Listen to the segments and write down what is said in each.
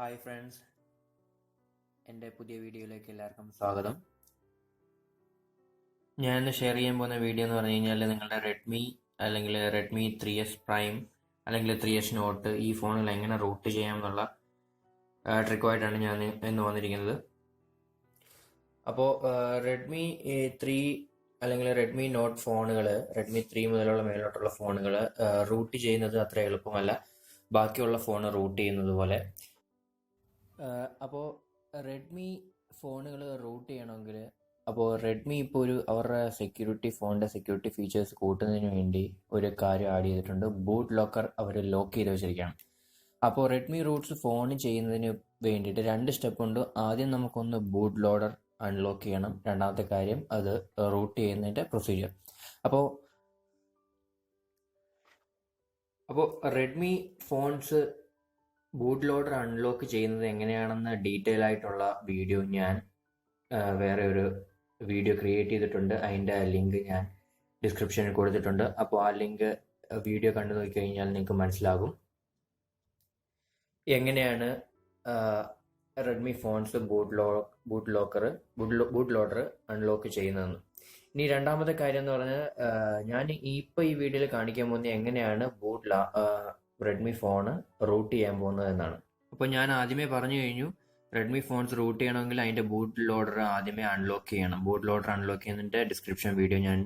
Hi friends, എൻ്റെ പുതിയ വീഡിയോയിലേക്ക് എല്ലാവർക്കും സ്വാഗതം. ഞാൻ ഇന്ന് ഷെയർ ചെയ്യാൻ പോകുന്ന വീഡിയോ എന്ന് പറഞ്ഞു കഴിഞ്ഞാൽ നിങ്ങളുടെ റെഡ്മി അല്ലെങ്കിൽ റെഡ്മി 3S പ്രൈം അല്ലെങ്കിൽ 3S നോട്ട് ഈ ഫോണുകൾ എങ്ങനെ റൂട്ട് ചെയ്യാം എന്നുള്ള ട്രിക്കുമായിട്ടാണ് ഞാൻ ഇന്ന് വന്നിരിക്കുന്നത്. അപ്പോൾ റെഡ്മി 3 അല്ലെങ്കിൽ റെഡ്മി നോട്ട് ഫോണുകൾ, റെഡ്മി 3 മുതലുള്ള മേലോട്ടുള്ള ഫോണുകൾ റൂട്ട് ചെയ്യുന്നത് അത്ര എളുപ്പമല്ല ബാക്കിയുള്ള ഫോൺ റൂട്ട് ചെയ്യുന്നത് പോലെ. അപ്പോൾ റെഡ്മി ഫോണുകൾ റൂട്ട് ചെയ്യണമെങ്കിൽ റെഡ്മി ഇപ്പോൾ അവരുടെ ഫോണിൻ്റെ സെക്യൂരിറ്റി ഫീച്ചേഴ്സ് കൂട്ടുന്നതിന് വേണ്ടി ഒരു കാര്യം ആഡ് ചെയ്തിട്ടുണ്ട്. ബൂട്ട് ലോക്കർ അവർ ലോക്ക് ചെയ്ത് വെച്ചിരിക്കുകയാണ്. അപ്പോൾ റെഡ്മി റൂട്ട്സ് ഫോൺ ചെയ്യുന്നതിന് വേണ്ടിയിട്ട് 2 സ്റ്റെപ്പ് ഉണ്ട്. ആദ്യം നമുക്കൊന്ന് ബൂട്ട് ലോഡർ അൺലോക്ക് ചെയ്യണം. രണ്ടാമത്തെ കാര്യം അത് റൂട്ട് ചെയ്യുന്നതിൻ്റെ പ്രൊസീജിയർ. അപ്പോൾ Redmi phones boot loader unlock ചെയ്യുന്നത് എങ്ങനെയാണെന്ന് ഡീറ്റെയിൽ ആയിട്ടുള്ള വീഡിയോ ഞാൻ വേറെ ഒരു വീഡിയോ ക്രിയേറ്റ് ചെയ്തിട്ടുണ്ട്. അതിൻ്റെ ലിങ്ക് ഞാൻ ഡിസ്ക്രിപ്ഷനിൽ കൊടുത്തിട്ടുണ്ട്. അപ്പോൾ ആ ലിങ്ക് വീഡിയോ കണ്ടു നോക്കി കഴിഞ്ഞാൽ നിങ്ങൾക്ക് മനസ്സിലാകും എങ്ങനെയാണ് Redmi phones boot loader unlock ചെയ്യുന്നതെന്ന്. ഇനി രണ്ടാമത്തെ കാര്യം എന്ന് പറഞ്ഞാൽ ഞാൻ ഇപ്പോൾ ഈ വീഡിയോയിൽ കാണിക്കാൻ പോകുന്നത് എങ്ങനെയാണ് റെഡ്മി ഫോണ് റൂട്ട് ചെയ്യാൻ പോകുന്നത് എന്നാണ്. അപ്പോൾ ഞാൻ ആദ്യമേ പറഞ്ഞു കഴിഞ്ഞു, റെഡ്മി ഫോൺസ് റൂട്ട് ചെയ്യണമെങ്കിൽ അതിൻ്റെ ബൂട്ട് ലോഡർ ആദ്യമേ അൺലോക്ക് ചെയ്യണം. ബൂട്ട് ലോഡർ അൺലോക്ക് ചെയ്യുന്നതിൻ്റെ ഡിസ്ക്രിപ്ഷൻ വീഡിയോ ഞാൻ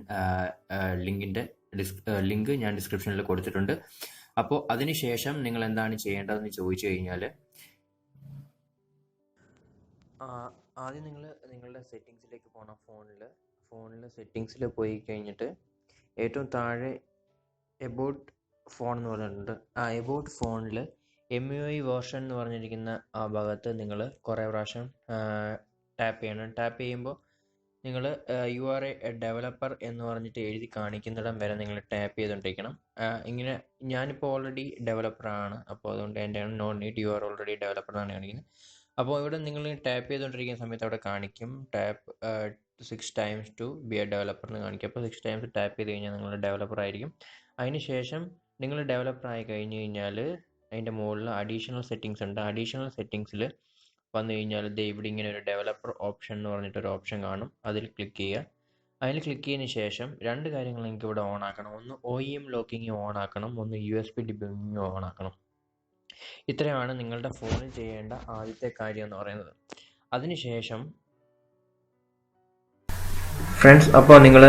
ലിങ്ക് ഞാൻ ഡിസ്ക്രിപ്ഷനിൽ കൊടുത്തിട്ടുണ്ട്. അപ്പോൾ അതിനുശേഷം നിങ്ങൾ എന്താണ് ചെയ്യേണ്ടതെന്ന് ചോദിച്ചു കഴിഞ്ഞാൽ, ആദ്യം നിങ്ങളുടെ സെറ്റിങ്സിലേക്ക് പോകണം. ഫോണിൽ സെറ്റിങ്സിൽ പോയി കഴിഞ്ഞിട്ട് ഏറ്റവും താഴെ എബൌട്ട് ഫോൺ എന്ന് പറഞ്ഞിട്ടുണ്ട്. ആ എബൌട്ട് ഫോണിൽ MUI വേർഷൻ എന്ന് പറഞ്ഞിരിക്കുന്ന ആ ഭാഗത്ത് നിങ്ങൾ കുറേ പ്രാവശ്യം ടാപ്പ് ചെയ്യണം. ടാപ്പ് ചെയ്യുമ്പോൾ നിങ്ങൾ യു ആർ എ ഡെവലപ്പർ എന്ന് പറഞ്ഞിട്ട് എഴുതി കാണിക്കുന്നിടം വരെ നിങ്ങൾ ടാപ്പ് ചെയ്തുകൊണ്ടിരിക്കണം. ഇങ്ങനെ ഞാനിപ്പോൾ ഓൾറെഡി ഡെവലപ്പറാണ്, അപ്പോൾ അതുകൊണ്ട് എൻ്റെ no need you are already developer എന്നാണ് കാണിക്കുന്നത്. അപ്പോൾ ഇവിടെ നിങ്ങൾ ടാപ്പ് ചെയ്തുകൊണ്ടിരിക്കുന്ന സമയത്ത് അവിടെ കാണിക്കും tap 6 times to be a developer എന്ന് കാണിക്കും. അപ്പോൾ 6 times ടാപ്പ് ചെയ്ത് കഴിഞ്ഞാൽ നിങ്ങൾ ഡെവലപ്പർ ആയിരിക്കും. അതിനുശേഷം നിങ്ങൾ ഡെവലപ്പർ ആയി കഴിഞ്ഞ് കഴിഞ്ഞാൽ അതിൻ്റെ മുകളിൽ അഡീഷണൽ സെറ്റിങ്സ് ഉണ്ട്. അഡീഷണൽ സെറ്റിങ്സിൽ വന്നു കഴിഞ്ഞാൽ ഇവിടെ ഇങ്ങനെ ഒരു ഡെവലപ്പർ ഓപ്ഷൻ എന്ന് പറഞ്ഞിട്ടൊരു ഓപ്ഷൻ കാണും. അതിൽ ക്ലിക്ക് ചെയ്യുക. അതിൽ ക്ലിക്ക് ചെയ്തതിന് ശേഷം 2 കാര്യങ്ങൾ നിങ്ങൾക്ക് ഇവിടെ ഓൺ ആക്കണം. ഒന്ന് OEM ലോക്കിങ് ഓൺ ആക്കണം, ഒന്ന് USB ഡിബഗിങ് ഓൺ ആക്കണം. ഇത്രയാണ് നിങ്ങളുടെ ഫോണിൽ ചെയ്യേണ്ട ആദ്യത്തെ കാര്യം എന്ന് പറയുന്നത്. അതിനുശേഷം ഫ്രണ്ട്സ്, അപ്പോൾ നിങ്ങൾ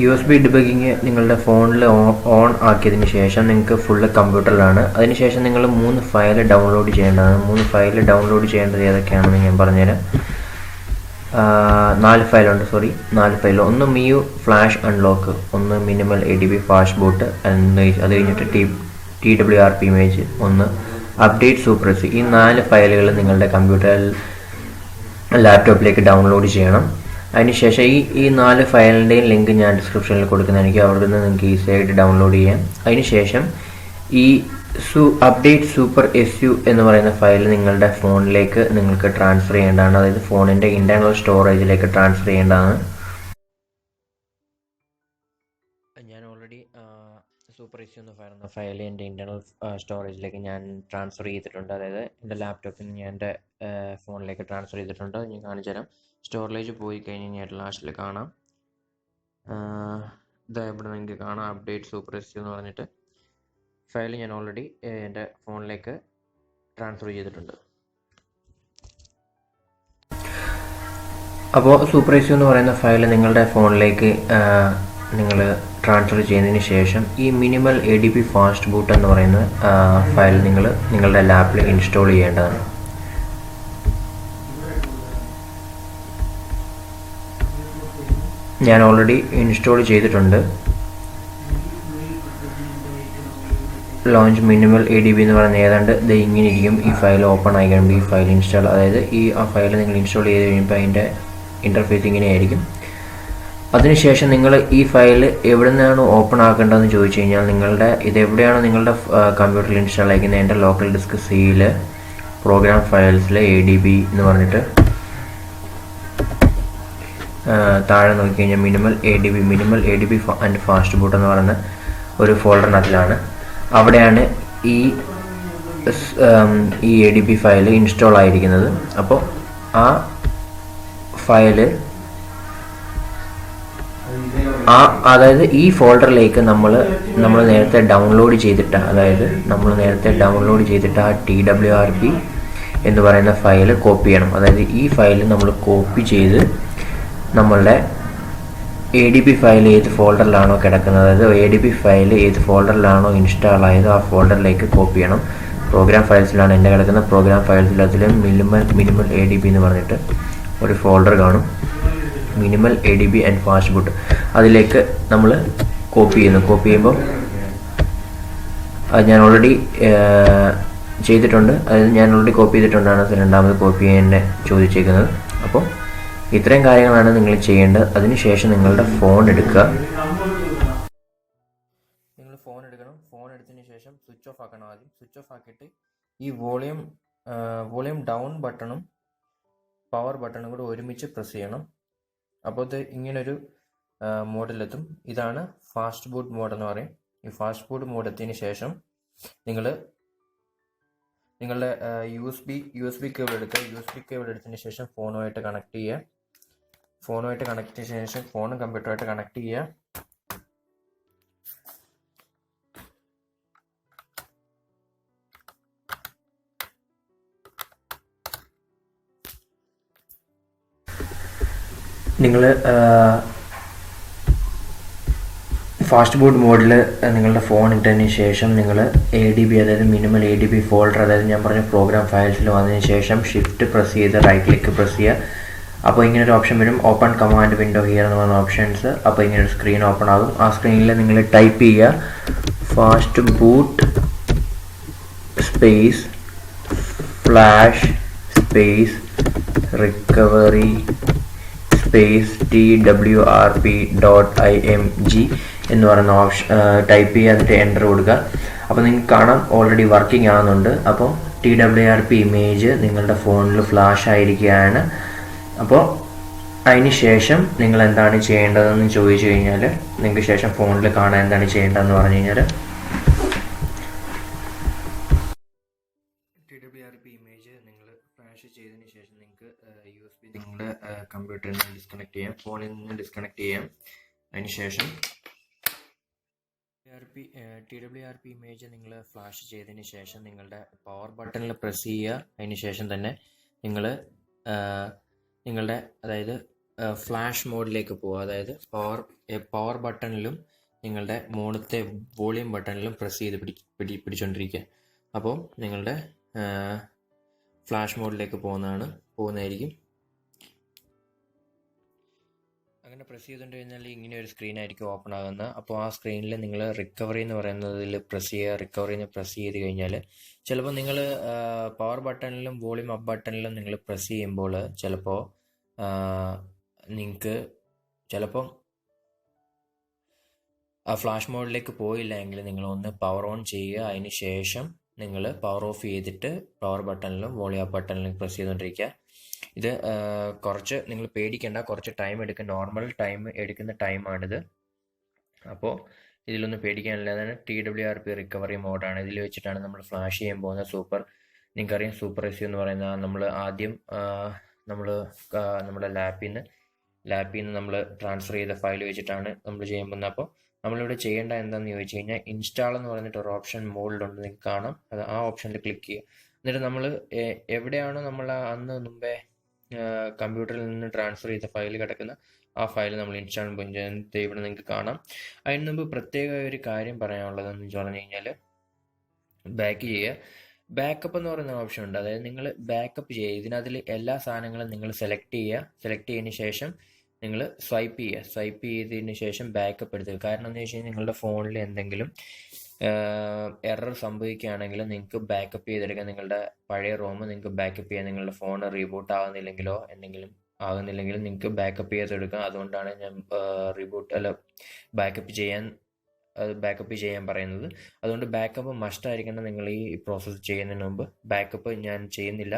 USB ഡിബഗിങ് നിങ്ങളുടെ ഫോണിൽ ഓൺ ആക്കിയതിന് ശേഷം നിങ്ങൾക്ക് ഫുള്ള് കമ്പ്യൂട്ടറിലാണ്. അതിനുശേഷം നിങ്ങൾ 3 ഫയൽ ഡൗൺലോഡ് ചെയ്യേണ്ടതാണ്. 3 ഫയൽ ഡൗൺലോഡ് ചെയ്യേണ്ടത് ഏതൊക്കെയാണെന്ന് ഞാൻ പറഞ്ഞുതരാം. 4 ഫയലുണ്ട്. 4 ഫയൽ. ഒന്ന് MIU ഫ്ലാഷ് അൺലോക്ക്, ഒന്ന് മിനിമൽ ADB ഫാസ്റ്റ് ബൂട്ട്, അത് കഴിഞ്ഞിട്ട് TWRP ഇമേജ്, ഒന്ന് അപ്ഡേറ്റ് സൂപ്പർസി. ഈ 4 ഫയലുകൾ നിങ്ങളുടെ കമ്പ്യൂട്ടറിൽ ലാപ്ടോപ്പിലേക്ക് ഡൗൺലോഡ് ചെയ്യണം. അതിനുശേഷം ഈ 4 ഫയലിൻ്റെയും ലിങ്ക് ഞാൻ ഡിസ്ക്രിപ്ഷനിൽ കൊടുക്കുന്നതായിരിക്കും. അവിടെ നിന്ന് നിങ്ങൾക്ക് ഈസി ആയിട്ട് ഡൗൺലോഡ് ചെയ്യാം. അതിനുശേഷം ഈ അപ്ഡേറ്റ് സൂപ്പർ SU എന്ന് പറയുന്ന ഫയൽ നിങ്ങളുടെ ഫോണിലേക്ക് നിങ്ങൾക്ക് ട്രാൻസ്ഫർ ചെയ്യേണ്ടതാണ്. അതായത് ഫോണിൻ്റെ ഇൻറ്റേർണൽ സ്റ്റോറേജിലേക്ക് ട്രാൻസ്ഫർ ചെയ്യേണ്ടതാണ്. ഞാൻ ഓൾറെഡി സൂപ്പർ SU എന്ന് പറയുന്ന ഫയൽ എൻ്റെ ഇൻറ്റേർണൽ സ്റ്റോറേജിലേക്ക് ഞാൻ ട്രാൻസ്ഫർ ചെയ്തിട്ടുണ്ട്. അതായത് എൻ്റെ ലാപ്ടോപ്പിൽ നിന്ന് ഞാൻ എൻ്റെ ഫോണിലേക്ക് ട്രാൻസ്ഫർ ചെയ്തിട്ടുണ്ട്. ഞാൻ കാണിച്ചു തരാം. സ്റ്റോറേജ് പോയി കഴിഞ്ഞ് കഴിഞ്ഞാൽ ലാസ്റ്റിൽ കാണാം, ഇതാ ഇവിടെ നിങ്ങൾക്ക് കാണാം അപ്ഡേറ്റ് സൂപ്പർ SU എന്ന് പറഞ്ഞിട്ട് ഫയൽ ഞാൻ ഓൾറെഡി എൻ്റെ ഫോണിലേക്ക് ട്രാൻസ്ഫർ ചെയ്തിട്ടുണ്ട്. അപ്പോൾ സൂപ്പർ SU എന്ന് പറയുന്ന ഫയൽ നിങ്ങളുടെ ഫോണിലേക്ക് നിങ്ങൾ ട്രാൻസ്ഫർ ചെയ്യുന്നതിന് ശേഷം ഈ മിനിമൽ ADB ഫാസ്റ്റ് ബൂട്ട് എന്ന് പറയുന്ന ഫയൽ നിങ്ങളുടെ ലാപ്പിൽ ഇൻസ്റ്റാൾ ചെയ്യേണ്ടതാണ്. ഞാൻ ഓൾറെഡി ഇൻസ്റ്റാൾ ചെയ്തിട്ടുണ്ട്. ലോഞ്ച് മിനിമൽ ADB എന്ന് പറയുന്ന ഏതാണ്ട് ഇത് ഇങ്ങനെ ഇരിക്കും. ഈ ഫയൽ ഓപ്പൺ ആയി കഴിയുമ്പോൾ ഈ ഫയൽ ഇൻസ്റ്റാൾ, അതായത് ആ ഫയൽ നിങ്ങൾ ഇൻസ്റ്റാൾ ചെയ്ത് കഴിയുമ്പോൾ അതിൻ്റെ ഇൻ്റർഫേസ് ഇങ്ങനെയായിരിക്കും. അതിനുശേഷം നിങ്ങൾ ഈ ഫയൽ എവിടെ നിന്നാണ് ഓപ്പൺ ആക്കേണ്ടതെന്ന് ചോദിച്ചു കഴിഞ്ഞാൽ ഇതെവിടെയാണ് നിങ്ങളുടെ കമ്പ്യൂട്ടറിൽ ഇൻസ്റ്റാൾ ആയിരിക്കുന്നത്, എൻ്റെ ലോക്കൽ ഡിസ്ക് Cയിൽ പ്രോഗ്രാം ഫയൽസിൽ ADB എന്ന് പറഞ്ഞിട്ട് താഴെ നോക്കിക്കഴിഞ്ഞാൽ minimal ADB and fast boot എന്ന് പറയുന്ന ഒരു ഫോൾഡറിനകത്തിലാണ്. അവിടെയാണ് ഈ ഈ ADB ഫയൽ ഇൻസ്റ്റാൾ ആയിരിക്കുന്നത്. അപ്പോൾ ആ ഫയല് അതായത് ഈ ഫോൾഡറിലേക്ക് നമ്മൾ നേരത്തെ ഡൗൺലോഡ് ചെയ്തിട്ട് ആ TWRP എന്ന് പറയുന്ന ഫയൽ കോപ്പി ചെയ്യണം. അതായത് ഈ ഫയൽ നമ്മൾ കോപ്പി ചെയ്ത് നമ്മളുടെ ADB ഫയൽ ഏത് ഫോൾഡറിലാണോ കിടക്കുന്നത്, അതായത് ADB ഫയൽ ഏത് ഫോൾഡറിലാണോ ഇൻസ്റ്റാൾ ആയത് ആ ഫോൾഡറിലേക്ക് കോപ്പി ചെയ്യണം. പ്രോഗ്രാം ഫയൽസിലാണ് എൻ്റെ കിടക്കുന്ന. പ്രോഗ്രാം ഫയൽസിൽ അതിൽ മിനിമൽ ADB എന്ന് പറഞ്ഞിട്ട് ഒരു ഫോൾഡർ കാണും. മിനിമൽ ADB ആൻഡ് ഫാസ്റ്റ്ബൂട്ട് അതിലേക്ക് നമ്മൾ കോപ്പി ചെയ്യുമ്പോൾ അത് ഞാൻ ഓൾറെഡി ചെയ്തിട്ടുണ്ട്. അതായത് ഞാൻ ഓൾറെഡി കോപ്പി ചെയ്തിട്ടുണ്ടാണ് രണ്ടാമത് കോപ്പി ചെയ്യാൻ ചോദിച്ചേക്കുന്നത്. അപ്പോൾ ഇത്രയും കാര്യങ്ങളാണ് നിങ്ങൾ ചെയ്യേണ്ടത്. അതിനുശേഷം നിങ്ങളുടെ ഫോൺ എടുക്കുക. നിങ്ങൾ ഫോൺ എടുക്കണം. ഫോൺ എടുത്തതിന് ശേഷം സ്വിച്ച് ഓഫ് ആക്കണം. ആദ്യം സ്വിച്ച് ഓഫ് ആക്കിയിട്ട് ഈ വോളിയം ഡൗൺ ബട്ടണും പവർ ബട്ടണും കൂടെ ഒരുമിച്ച് പ്രസ് ചെയ്യണം. അപ്പോൾ ഇത് ഇങ്ങനൊരു മോഡിലെത്തും. ഇതാണ് ഫാസ്റ്റ് ബൂട്ട് മോഡ് എന്ന് പറയും. ഈ ഫാസ്റ്റ് ബൂട്ട് മോഡ് എത്തിയതിന് ശേഷം നിങ്ങളുടെ USB കേബിൾ എടുത്തതിന് ശേഷം ഫോണുമായിട്ട് കണക്ട് ചെയ്യുക. ഫോണും കമ്പ്യൂട്ടറുമായിട്ട് കണക്ട് ചെയ്യുക. നിങ്ങൾ ഫാസ്റ്റ് ബൂട്ട് മോഡിൽ നിങ്ങളുടെ ഫോൺ ഇട്ടതിന് ശേഷം നിങ്ങൾ ADB, അതായത് മിനിമൽ ADB ഫോൾഡർ, അതായത് ഞാൻ പറഞ്ഞ പ്രോഗ്രാം ഫയൽസിൽ വന്നതിന് ശേഷം ഷിഫ്റ്റ് പ്രസ് ചെയ്ത് റൈറ്റ് ക്ലിക്ക് പ്രസ് ചെയ്യുക. അപ്പോൾ ഇങ്ങനൊരു ഓപ്ഷൻ വരും, ഓപ്പൺ കമാൻഡ് വിൻഡോ ഹിയർ എന്ന് പറഞ്ഞ ഓപ്ഷൻസ്. അപ്പോൾ ഇങ്ങനൊരു സ്ക്രീൻ ഓപ്പൺ ആകും. ആ സ്ക്രീനിൽ നിങ്ങൾ ടൈപ്പ് ചെയ്യുക fast boot space flash space recovery space TWRP.img എന്ന് പറയുന്ന ഓപ്ഷൻ ടൈപ്പ് ചെയ്യുക. എന്നിട്ട് എൻ്റർ കൊടുക്കുക. അപ്പോൾ നിങ്ങൾക്ക് കാണാം ഓൾറെഡി വർക്കിംഗ് ആകുന്നുണ്ട്. അപ്പോൾ TWRP ഇമേജ് നിങ്ങളുടെ ഫോണിൽ ഫ്ലാഷ് ആയിരിക്കുകയാണ്. അപ്പോൾ അതിന് ശേഷം നിങ്ങൾ എന്താണ് ചെയ്യേണ്ടതെന്ന് ചോദിച്ചു കഴിഞ്ഞാൽ, നിങ്ങൾക്ക് ശേഷം ഫോണിൽ കാണാൻ എന്താണ് ചെയ്യേണ്ടതെന്ന് പറഞ്ഞു കഴിഞ്ഞാൽ TWRP ഇമേജ് നിങ്ങൾ ഫ്ലാഷ് ചെയ്തതിന് ശേഷം നിങ്ങൾക്ക് USB നിങ്ങളുടെ കമ്പ്യൂട്ടറിൽ നിന്ന് ഡിസ്കണക്ട് ചെയ്യാം, ഫോണിൽ നിന്ന് ഡിസ്കണക്ട് ചെയ്യാം. അതിനുശേഷം TWRP ഇമേജ് നിങ്ങൾ ഫ്ലാഷ് ചെയ്തതിന് ശേഷം നിങ്ങളുടെ പവർ ബട്ടണിൽ പ്രസ് ചെയ്യുക. അതിന് ശേഷം തന്നെ നിങ്ങളുടെ അതായത് ഫ്ലാഷ് മോഡിലേക്ക് പോവുക. അതായത് പവർ ബട്ടണിലും നിങ്ങളുടെ മുകളിലത്തെ വോളിയം ബട്ടണിലും പ്രസ് ചെയ്ത് പിടിച്ചുകൊണ്ടിരിക്കുക. അപ്പോൾ നിങ്ങളുടെ ഫ്ലാഷ് മോഡിലേക്ക് പോകുന്നതായിരിക്കും. അങ്ങനെ പ്രസ് ചെയ്തുകൊണ്ട് കഴിഞ്ഞാൽ ഇങ്ങനെ ഒരു സ്ക്രീൻ ആയിരിക്കും ഓപ്പൺ ആകുന്നത്. അപ്പോൾ ആ സ്ക്രീനിൽ നിങ്ങൾ റിക്കവറി എന്ന് പറയുന്നതിൽ പ്രസ് ചെയ്യുക. റിക്കവറിന്ന് പ്രസ് ചെയ്ത് കഴിഞ്ഞാൽ ചിലപ്പോൾ നിങ്ങൾ പവർ ബട്ടണിലും വോളിയം അപ്പ് ബട്ടണിലും നിങ്ങൾ പ്രസ് ചെയ്യുമ്പോൾ ചിലപ്പോൾ നിങ്ങൾക്ക് ആ ഫ്ലാഷ് മോഡിലേക്ക് പോയില്ല എങ്കിൽ നിങ്ങൾ ഒന്ന് പവർ ഓൺ ചെയ്യുക. അതിന് ശേഷം നിങ്ങൾ പവർ ഓഫ് ചെയ്തിട്ട് പവർ ബട്ടണിലും വോളിയം അപ്പ് ബട്ടണിലും പ്രസ് ചെയ്തുകൊണ്ടിരിക്കുക. ഇത് കുറച്ച് നിങ്ങൾ പേടിക്കേണ്ട, കുറച്ച് ടൈം എടുക്കും. നോർമൽ ടൈം എടുക്കുന്ന ടൈമാണിത്. അപ്പോൾ ഇതിലൊന്നും പേടിക്കാനില്ല. അതാണ് TWRP റിക്കവറി മോഡാണ്. ഇതിൽ വെച്ചിട്ടാണ് നമ്മൾ ഫ്ലാഷ് ചെയ്യാൻ പോകുന്നത്. നിങ്ങൾക്കറിയാം സൂപ്പർ എസ് എന്ന് പറയുന്ന നമ്മൾ ആദ്യം നമ്മുടെ ലാപ്പിൽ നിന്ന് നമ്മൾ ട്രാൻസ്ഫർ ചെയ്ത ഫയൽ വെച്ചിട്ടാണ് നമ്മൾ ചെയ്യാൻ പോകുന്നത്. അപ്പോൾ നമ്മളിവിടെ ചെയ്യേണ്ട എന്താണെന്ന് ചോദിച്ചു കഴിഞ്ഞാൽ ഇൻസ്റ്റാൾ എന്ന് പറഞ്ഞിട്ട് ഒരു ഓപ്ഷൻ മുകളിലുണ്ട്, നിങ്ങൾക്ക് കാണാം. അത് ആ ഓപ്ഷനിൽ ക്ലിക്ക് ചെയ്യുക. എന്നിട്ട് നമ്മൾ എവിടെയാണോ നമ്മൾ മുമ്പേ കമ്പ്യൂട്ടറിൽ നിന്ന് ട്രാൻസ്ഫർ ചെയ്ത ഫയൽ കിടക്കുന്ന ആ ഫയൽ നമ്മൾ ഇൻസ്റ്റാൾ ചെയ്യുന്നത് ഇവിടെ നിങ്ങൾക്ക് കാണാം. അതിന് മുമ്പ് പ്രത്യേക ഒരു കാര്യം പറയാനുള്ളതെന്ന് പറഞ്ഞു കഴിഞ്ഞാൽ ബാക്ക് ചെയ്യുക. ബാക്കപ്പ് എന്ന് പറയുന്ന ഓപ്ഷൻ ഉണ്ട്. അതായത് നിങ്ങൾ ബാക്കപ്പ് ചെയ്യുക. ഇതിനകത്തിൽ എല്ലാ സാധനങ്ങളും നിങ്ങൾ സെലക്ട് ചെയ്തതിന് ശേഷം നിങ്ങൾ സ്വൈപ്പ് ചെയ്തതിന് ശേഷം ബാക്കപ്പ് എടുക്കുക. കാരണം എന്താ വെച്ച് കഴിഞ്ഞാൽ നിങ്ങളുടെ ഫോണിൽ എന്തെങ്കിലും എറർ സംഭവിക്കുകയാണെങ്കിൽ നിങ്ങൾക്ക് ബാക്കപ്പ് ചെയ്തെടുക്കാൻ, നിങ്ങളുടെ പഴയ റോം നിങ്ങൾക്ക് ബാക്കപ്പ് ചെയ്യാൻ, നിങ്ങളുടെ ഫോൺ റീബൂട്ട് ആകുന്നില്ലെങ്കിലോ എന്തെങ്കിലും ആകുന്നില്ലെങ്കിലും നിങ്ങൾക്ക് ബാക്കപ്പ് ചെയ്തെടുക്കാം. അതുകൊണ്ടാണ് ഞാൻ ബാക്കപ്പ് ചെയ്യാൻ പറയുന്നത്. അതുകൊണ്ട് ബാക്കപ്പ് മസ്റ്റ് ആയിരിക്കണം നിങ്ങൾ ഈ പ്രോസസ്സ് ചെയ്യുന്നതിന് മുമ്പ്. ബാക്കപ്പ് ഞാൻ ചെയ്യുന്നില്ല.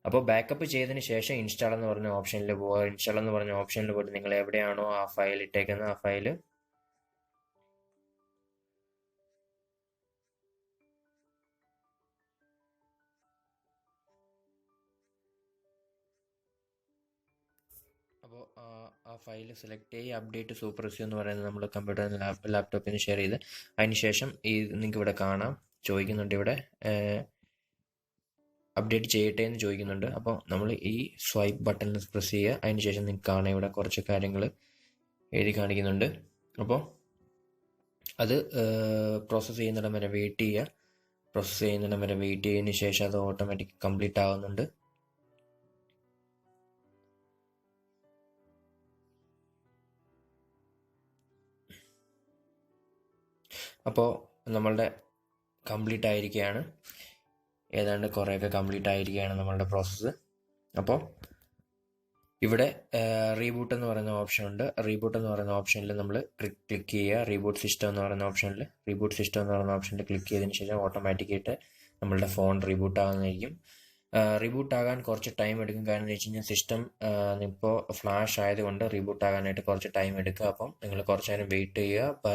അപ്പോൾ ബാക്കപ്പ് ചെയ്തതിന് ശേഷം ഇൻസ്റ്റാൾ എന്ന് പറഞ്ഞ ഓപ്ഷനിൽ പോവുക. ഇൻസ്റ്റാൾ എന്ന് പറഞ്ഞ ഓപ്ഷനിൽ പോയിട്ട് നിങ്ങൾ എവിടെയാണോ ആ ഫയൽ ഇട്ടേക്കുന്നത് ആ ഫയൽ ആ ഫയൽ സെലക്ട് ചെയ്യുക, അപ്ഡേറ്റ് സൂപ്പർവൈസർ എന്ന് പറയുന്നത് നമ്മൾ കമ്പ്യൂട്ടറിൽ ലാപ്ടോപ്പിൽ നിന്ന് ഷെയർ ചെയ്ത് അതിന് ശേഷം നിങ്ങൾക്ക് ഇവിടെ കാണാം ചോദിക്കുന്നുണ്ട്, ഇവിടെ അപ്ഡേറ്റ് ചെയ്യട്ടെ എന്ന് ചോദിക്കുന്നുണ്ട്. അപ്പോൾ നമ്മൾ ഈ സ്വൈപ്പ് ബട്ടണിൽ പ്രസ് ചെയ്യുക. അതിന് ശേഷം നിങ്ങൾക്ക് കാണാം ഇവിടെ കുറച്ച് കാര്യങ്ങൾ എഴുതി കാണിക്കുന്നുണ്ട്. അപ്പോൾ അത് പ്രോസസ്സ് ചെയ്യുന്നിടം വരെ വെയിറ്റ് ചെയ്യുക. പ്രോസസ്സ് ചെയ്യുന്നിടം വരെ വെയിറ്റ് ചെയ്തതിന് ശേഷം അത് ഓട്ടോമാറ്റിക് കംപ്ലീറ്റ് ആവുന്നുണ്ട്. അപ്പോൾ നമ്മളുടെ കംപ്ലീറ്റ് ആയിരിക്കുകയാണ്, ഏതാണ്ട് കുറേയൊക്കെ കംപ്ലീറ്റ് ആയിരിക്കുകയാണ് നമ്മളുടെ പ്രോസസ്സ്. അപ്പോൾ ഇവിടെ റീബൂട്ട് എന്ന് പറയുന്ന ഓപ്ഷൻ ഉണ്ട്. റീബൂട്ട് എന്ന് പറയുന്ന ഓപ്ഷനിൽ നമ്മൾ ക്ലിക്ക് ചെയ്യുക. റീബൂട്ട് സിസ്റ്റം എന്ന് പറയുന്ന ഓപ്ഷനിൽ ക്ലിക്ക് ചെയ്തതിന് ശേഷം ഓട്ടോമാറ്റിക്കായിട്ട് നമ്മളുടെ ഫോൺ റീബൂട്ട് ആകുന്നതായിരിക്കും. റീബൂട്ട് ആകാൻ കുറച്ച് ടൈം എടുക്കും. കാരണം എന്ന് വെച്ച് കഴിഞ്ഞാൽ സിസ്റ്റം ഇപ്പോൾ ഫ്ലാഷ് ആയതുകൊണ്ട് റീബൂട്ട് ആകാനായിട്ട് കുറച്ച് ടൈം എടുക്കുക. അപ്പം നിങ്ങൾ കുറച്ച് നേരം വെയിറ്റ് ചെയ്യുക,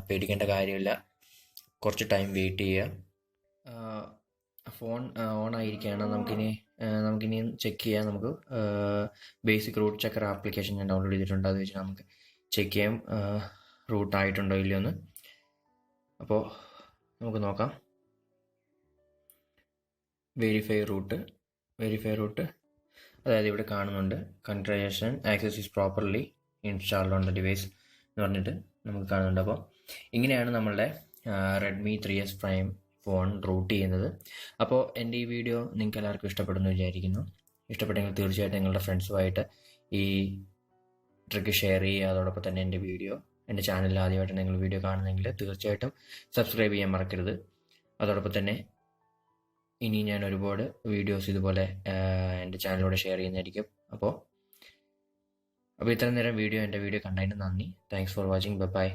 പേടിക്കേണ്ട കാര്യമില്ല, കുറച്ച് ടൈം വെയിറ്റ് ചെയ്യുക. ഫോൺ ഓൺ ആയിരിക്കുകയാണ്. നമുക്കിനി ചെക്ക് ചെയ്യാം. നമുക്ക് ബേസിക് റൂട്ട് ചെക്കർ ആപ്ലിക്കേഷൻ ഞാൻ ഡൗൺലോഡ് ചെയ്തിട്ടുണ്ട്. അത് വെച്ച് നമുക്ക് ചെക്ക് ചെയ്യാം റൂട്ട് ആയിട്ടുണ്ടോ ഇല്ലയോ എന്ന്. അപ്പോൾ നമുക്ക് നോക്കാം. വെരിഫൈ റൂട്ട് അതായത് ഇവിടെ കാണുന്നുണ്ട് configuration access is properly installed on the device എന്ന് പറഞ്ഞിട്ട് നമുക്ക് കാണുന്നുണ്ട്. അപ്പോൾ ഇങ്ങനെയാണ് നമ്മളുടെ Redmi 3S prime phone root ചെയ്യുന്നത്. അപ്പോൾ എൻ്റെ ഈ വീഡിയോ നിങ്ങൾക്ക് എല്ലാവർക്കും ഇഷ്ടപ്പെടുന്നു വിചാരിക്കുന്നു. ഇഷ്ടപ്പെട്ടെങ്കിൽ തീർച്ചയായിട്ടും നിങ്ങളുടെ ഫ്രണ്ട്സുമായിട്ട് ഈ ട്രിക്ക് ഷെയർ ചെയ്യുക. അതോടൊപ്പം തന്നെ എൻ്റെ ചാനലിൽ ആദ്യമായിട്ട് നിങ്ങൾ വീഡിയോ കാണുന്നെങ്കിൽ തീർച്ചയായിട്ടും സബ്സ്ക്രൈബ് ചെയ്യാൻ മറക്കരുത്. അതോടൊപ്പം തന്നെ ഇനി ഞാൻ ഒരുപാട് വീഡിയോസ് ഇതുപോലെ എൻ്റെ ചാനലിലൂടെ ഷെയർ ചെയ്യുന്നതായിരിക്കും. അപ്പോൾ ഇത്രയും നേരം എൻ്റെ വീഡിയോ കണ്ടതിന് നന്ദി. Thanks for watching. ബൈ.